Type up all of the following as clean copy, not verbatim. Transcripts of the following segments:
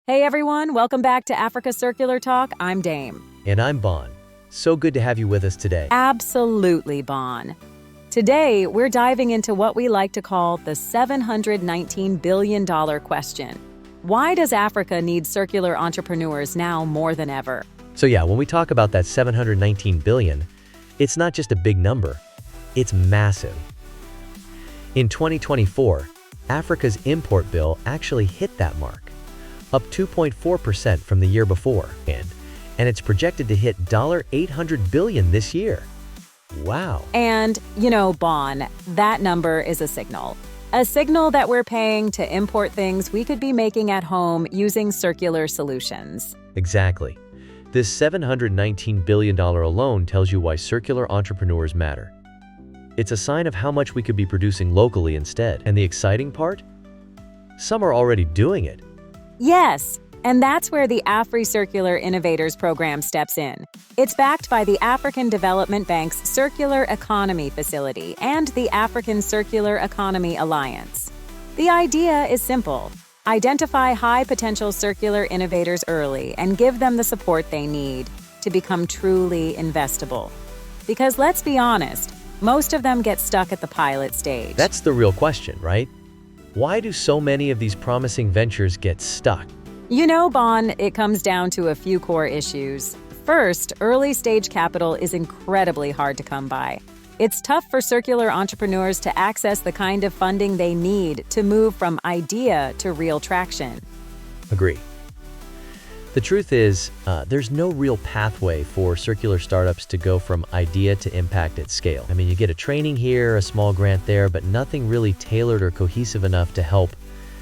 Hey everyone, welcome back to Africa Circular Talk. I'm Dame. And I'm Bon. So good to have you with us today. Absolutely, Bon. Today, we're diving into what we like to call the $719 billion question. Why does Africa need circular entrepreneurs now more than ever? So yeah, when we talk about that 719 billion, it's not just a big number, it's massive. In 2024, Africa's import bill actually hit that mark, up 2.4% from the year before, and it's projected to hit $800 billion this year. Wow. And, Bon, that number is a signal. A signal that we're paying to import things we could be making at home using circular solutions. Exactly. This $719 billion alone tells you why circular entrepreneurs matter. It's a sign of how much we could be producing locally instead. And the exciting part? Some are already doing it. Yes, and that's where the AfriCircular Innovators Programme steps in. It's backed by the African Development Bank's Circular Economy Facility and the African Circular Economy Alliance. The idea is simple. Identify high-potential circular innovators early and give them the support they need to become truly investable. Because let's be honest, most of them get stuck at the pilot stage. That's the real question, right? Why do so many of these promising ventures get stuck? Bon, it comes down to a few core issues. First, early-stage capital is incredibly hard to come by. It's tough for circular entrepreneurs to access the kind of funding they need to move from idea to real traction. Agree. The truth is, there's no real pathway for circular startups to go from idea to impact at scale. I mean, you get a training here, a small grant there, but nothing really tailored or cohesive enough to help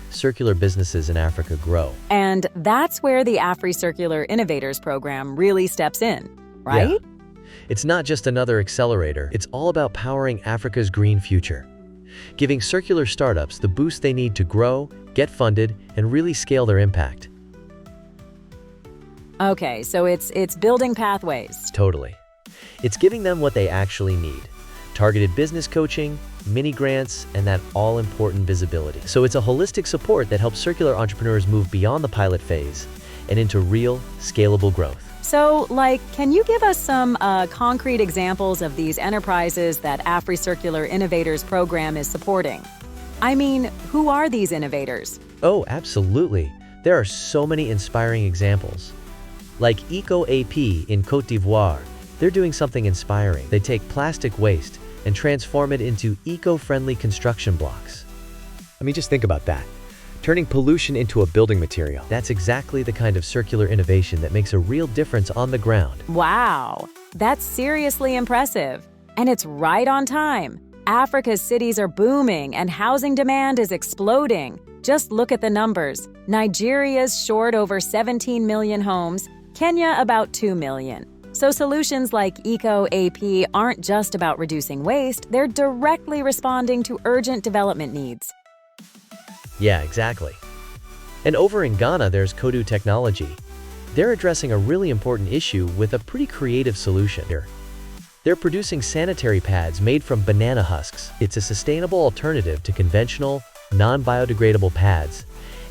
circular businesses in Africa grow. And that's where the AfriCircular Innovators Programme really steps in, right? Yeah. It's not just another accelerator, it's all about powering Africa's green future, giving circular startups the boost they need to grow, get funded, and really scale their impact. Okay, so it's building pathways. Totally. It's giving them what they actually need. Targeted business coaching, mini grants, and that all-important visibility. So it's a holistic support that helps circular entrepreneurs move beyond the pilot phase and into real, scalable growth. So, can you give us some concrete examples of these enterprises that AfriCircular Innovators Programme is supporting? I mean, who are these innovators? Oh, absolutely. There are so many inspiring examples. Like ep.3 in Côte d'Ivoire, they're doing something inspiring. They take plastic waste and transform it into eco-friendly construction blocks. I mean, just think about that. Turning pollution into a building material. That's exactly the kind of circular innovation that makes a real difference on the ground. Wow, that's seriously impressive. And it's right on time. Africa's cities are booming and housing demand is exploding. Just look at the numbers. Nigeria's short over 17 million homes, Kenya about 2 million. So solutions like Eco-AP aren't just about reducing waste, they're directly responding to urgent development needs. Yeah, exactly. And over in Ghana, there's Kodu Technology. They're addressing a really important issue with a pretty creative solution here. They're producing sanitary pads made from banana husks. It's a sustainable alternative to conventional, non-biodegradable pads,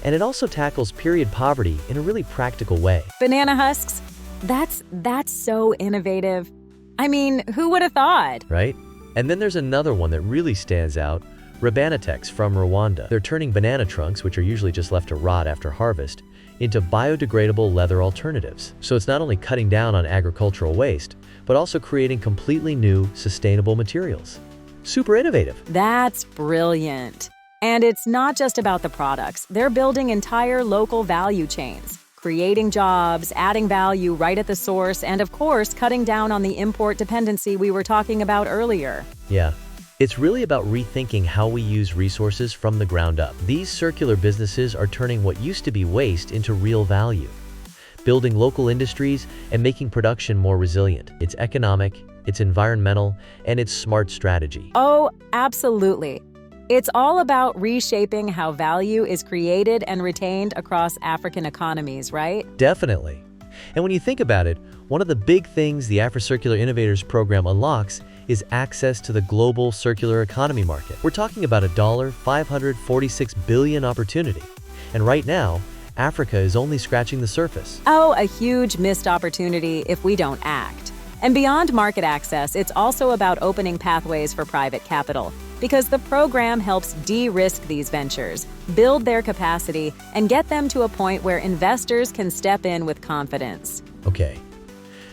and it also tackles period poverty in a really practical way. Banana husks? That's so innovative. I mean, who would have thought? Right? And then there's another one that really stands out, Rabanatex from Rwanda. They're turning banana trunks, which are usually just left to rot after harvest, into biodegradable leather alternatives. So it's not only cutting down on agricultural waste, but also creating completely new, sustainable materials. Super innovative. That's brilliant. And it's not just about the products. They're building entire local value chains, creating jobs, adding value right at the source, and of course, cutting down on the import dependency we were talking about earlier. Yeah. It's really about rethinking how we use resources from the ground up. These circular businesses are turning what used to be waste into real value, building local industries and making production more resilient. It's economic, it's environmental, and it's smart strategy. Oh, absolutely. It's all about reshaping how value is created and retained across African economies, right? Definitely. And when you think about it, one of the big things the AfriCircular Innovators Program unlocks is access to the global circular economy market. We're talking about a $546 billion opportunity. And right now, Africa is only scratching the surface. Oh, a huge missed opportunity if we don't act. And beyond market access, it's also about opening pathways for private capital, because the program helps de-risk these ventures, build their capacity, and get them to a point where investors can step in with confidence. Okay,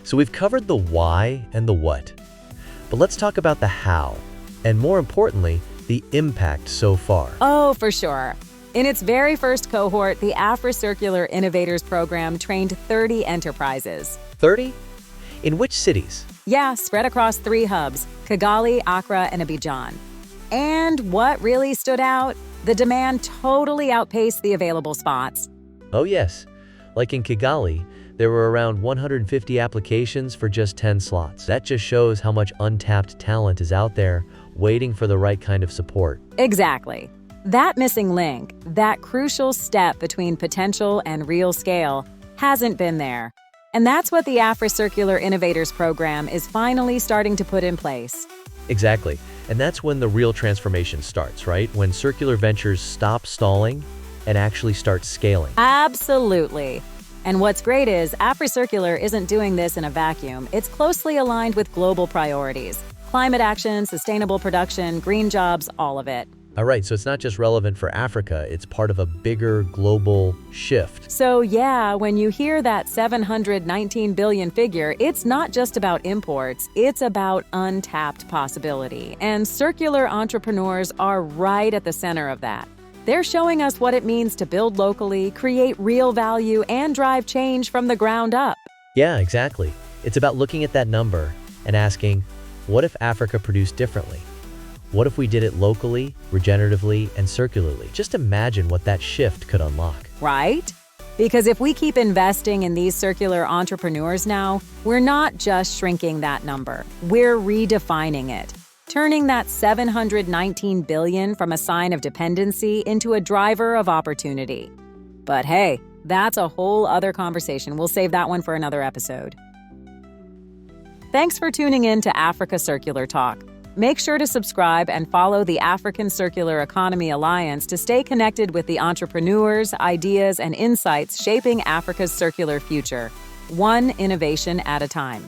so we've covered the why and the what. But let's talk about the how, and more importantly, the impact so far. Oh, for sure. In its very first cohort, the AfriCircular Innovators Programme trained 30 enterprises. 30? In which cities? Yeah, spread across 3 hubs, Kigali, Accra, and Abidjan. And what really stood out? The demand totally outpaced the available spots. Oh yes, like in Kigali, there were around 150 applications for just 10 slots. That just shows how much untapped talent is out there, waiting for the right kind of support. Exactly. That missing link, that crucial step between potential and real scale, hasn't been there. And that's what the AfriCircular Innovators Programme is finally starting to put in place. Exactly. And that's when the real transformation starts, right? When circular ventures stop stalling and actually start scaling. Absolutely. And what's great is AfriCircular isn't doing this in a vacuum. It's closely aligned with global priorities. Climate action, sustainable production, green jobs, all of it. All right, so it's not just relevant for Africa, it's part of a bigger global shift. So yeah, when you hear that 719 billion figure, it's not just about imports, it's about untapped possibility. And circular entrepreneurs are right at the center of that. They're showing us what it means to build locally, create real value, and drive change from the ground up. Yeah, exactly. It's about looking at that number and asking, what if Africa produced differently? What if we did it locally, regeneratively, and circularly? Just imagine what that shift could unlock. Right? Because if we keep investing in these circular entrepreneurs now, we're not just shrinking that number, we're redefining it. Turning that 719 billion from a sign of dependency into a driver of opportunity. But hey, that's a whole other conversation. We'll save that one for another episode. Thanks for tuning in to Africa Circular Talk. Make sure to subscribe and follow the African Circular Economy Alliance to stay connected with the entrepreneurs, ideas, and insights shaping Africa's circular future, one innovation at a time.